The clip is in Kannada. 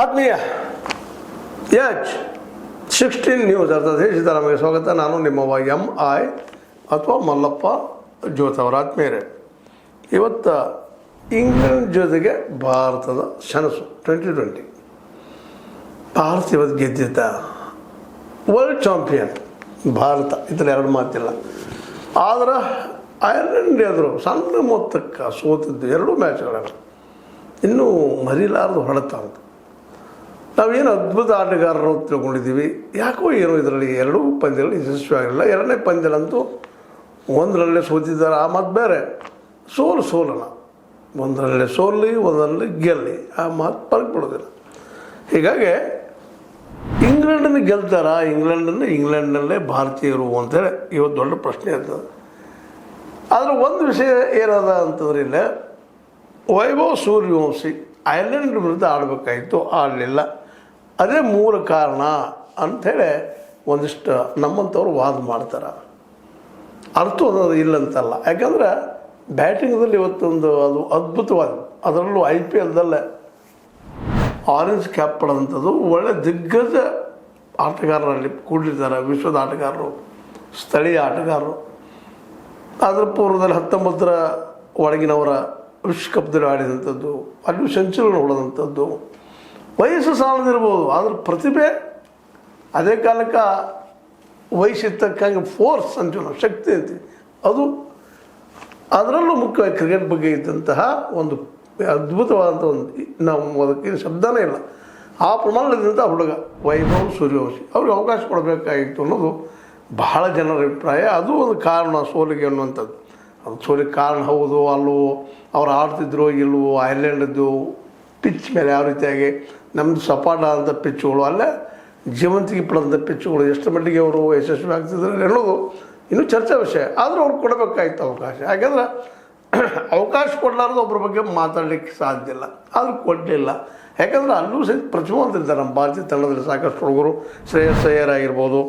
ಆತ್ಮೀಯ ಎಚ್ 16 ನ್ಯೂಸ್ ಅರ್ಥಾತ್ ಸಿದ್ದರಾಮಯ್ಯ ಸ್ವಾಗತ. ನಾನು ನಿಮ್ಮವ MI ಅಥವಾ ಮಲ್ಲಪ್ಪ ಜೋತ್ ಅವರ ಆತ್ಮೀಯರೇ. ಇವತ್ತು ಇಂಗ್ಲೆಂಡ್ ಜೊತೆಗೆ ಭಾರತದ ಸೆಣಸು 2020. ಭಾರತ ಇವತ್ತು ಗೆದ್ದಿದ್ದ ವರ್ಲ್ಡ್ ಚಾಂಪಿಯನ್ ಭಾರತ, ಇದರಲ್ಲಿ ಎರಡು ಮಾತಿಲ್ಲ. ಆದ್ರೆ ಐರ್ಲೆಂಡ್ ಎದುರು ಸಣ್ಣ ಮೊತ್ತಕ್ಕೆ ಸೋತಿದ್ದು ಎರಡೂ ಮ್ಯಾಚ್ಗಳನ್ನು ಇನ್ನೂ ಮರಿಲಾರದು ಹೊಡೆತ ಅಂತ. ನಾವೇನು ಅದ್ಭುತ ಆಟಗಾರರು ತಿಳ್ಕೊಂಡಿದ್ದೀವಿ. ಯಾಕೋ ಏನೋ ಇದರಲ್ಲಿ ಎರಡೂ ಪಂದ್ಯಗಳು ಯಶಸ್ವಿ ಆಗಿರಲಿಲ್ಲ. ಎರಡನೇ ಪಂದ್ಯಗಳಂತೂ ಒಂದರಲ್ಲೇ ಸೋತಿದ್ದಾರೆ. ಆ ಮಾತು ಬೇರೆ, ಸೋಲಲ್ಲ. ಒಂದರಲ್ಲೇ ಸೋಲಿ ಒಂದರಲ್ಲಿ ಗೆಲ್ಲಿ, ಆ ಮಾತು ಪರಕ್ ಬಿಡೋದಿಲ್ಲ. ಹೀಗಾಗಿ ಇಂಗ್ಲೆಂಡನ್ನು ಗೆಲ್ತಾರ, ಇಂಗ್ಲೆಂಡ್ನಲ್ಲೇ ಭಾರತೀಯರು ಅಂತೇಳಿ ಇವತ್ತು ದೊಡ್ಡ ಪ್ರಶ್ನೆ ಇರ್ತದೆ. ಆದರೆ ಒಂದು ವಿಷಯ ಏನದ ಅಂತಂದ್ರೆ ಇಲ್ಲ, ವೈಭವ್ ಸೂರ್ಯವಂಶಿ ಐರ್ಲೆಂಡ್ ವಿರುದ್ಧ ಆಡಬೇಕಾಯಿತು, ಆಡಲಿಲ್ಲ. ಅದೇ ಮೂಲ ಕಾರಣ ಅಂಥೇಳಿ ಒಂದಿಷ್ಟು ನಮ್ಮಂಥವ್ರು ವಾದ ಮಾಡ್ತಾರೆ. ಅರ್ಥ ಅನ್ನೋದು ಇಲ್ಲಂತಲ್ಲ. ಯಾಕಂದ್ರೆ ಬ್ಯಾಟಿಂಗ್ದಲ್ಲಿ ಇವತ್ತೊಂದು ಅದು ಅದ್ಭುತವಾದ, ಅದರಲ್ಲೂ IPLದಲ್ಲೇ ಆರೆಂಜ್ ಕ್ಯಾಪ್ ಪಡೆದಂಥದ್ದು ಒಳ್ಳೆ ದಿಗ್ಗಜ ಆಟಗಾರರಲ್ಲಿ ಕೂಡಿರ್ತಾರೆ. ವಿಶ್ವದ ಆಟಗಾರರು, ಸ್ಥಳೀಯ ಆಟಗಾರರು. ಅದರ ಪೂರ್ವದಲ್ಲಿ 19ರ ಒಳಗಿನವರ ವಿಶ್ವಕಪ್ದಲ್ಲಿ ಆಡಿದಂಥದ್ದು, ಅಲ್ಲೂ ಸೆಂಚುರಿಯನ್ನು ಹೊಡೆದಂಥದ್ದು. ವಯಸ್ಸು ಸಾಲದಿರ್ಬೋದು, ಆದರೆ ಪ್ರತಿಭೆ ಅದೇ ಕಾಲಕ್ಕೆ ವಯಸ್ಸಿತ್ತಕ್ಕಂಗೆ ಫೋರ್ಸ್ ಅಂತೀವಿ, ಶಕ್ತಿ ಅಂತೀವಿ, ಅದು ಅದರಲ್ಲೂ ಮುಖ್ಯವಾಗಿ ಕ್ರಿಕೆಟ್ ಬಗ್ಗೆ ಇದ್ದಂತಹ ಒಂದು ಅದ್ಭುತವಾದಂಥ ಒಂದು, ನಾವು ಅದಕ್ಕೆ ಶಬ್ದನೇ ಇಲ್ಲ, ಆ ಪ್ರಮಾಣದಿಂದ ಹುಡುಗ ವೈಭವ್ ಸೂರ್ಯವಂಶಿ ಅವ್ರಿಗೆ ಅವಕಾಶ ಕೊಡಬೇಕಾಗಿತ್ತು ಅನ್ನೋದು ಬಹಳ ಜನರ ಅಭಿಪ್ರಾಯ. ಅದು ಒಂದು ಕಾರಣ ಸೋಲಿಗೆ ಅನ್ನುವಂಥದ್ದು. ಅದು ಸೋಲಿಗೆ ಕಾರಣ ಹೌದು ಅಲ್ಲವೋ, ಅವ್ರು ಆಡ್ತಿದ್ರು ಇಲ್ಲವೋ, ಐರ್ಲೆಂಡದ್ದು ಪಿಚ್ ಮೇಲೆ ಯಾವ ರೀತಿಯಾಗಿ ನಮ್ಮದು ಸಪಾಟ ಆದಂಥ ಪಿಚ್ಚುಗಳು, ಅಲ್ಲೇ ಜೀವಂತಿಗೆ ಪಡೆದಂಥ ಪಿಚ್ಚುಗಳು ಎಷ್ಟು ಮಟ್ಟಿಗೆ ಅವರು ಯಶಸ್ವಿ ಆಗ್ತಿದ್ದಾರೆ ಹೇಳೋದು ಇನ್ನೂ ಚರ್ಚಾ ವಿಷಯ. ಆದರೂ ಅವ್ರು ಕೊಡಬೇಕಾಗಿತ್ತು ಅವಕಾಶ. ಯಾಕೆಂದ್ರೆ ಅವಕಾಶ ಕೊಡಲಾರ್ದು ಒಬ್ಬರ ಬಗ್ಗೆ ಮಾತಾಡಲಿಕ್ಕೆ ಸಾಧ್ಯ ಇಲ್ಲ. ಆದರೂ ಕೊಡಲಿಲ್ಲ. ಯಾಕಂದರೆ ಅಲ್ಲೂ ಸಹಿತ ಪ್ರತಿಭಾವಂತರಿದ್ದಾರೆ ನಮ್ಮ ಭಾರತೀಯ ತಂಡದಲ್ಲಿ. ಸಾಕಷ್ಟು ಹುಡುಗರು, ಶ್ರೇಯಸ್ ಅಯ್ಯರ್ ಆಗಿರ್ಬೋದು,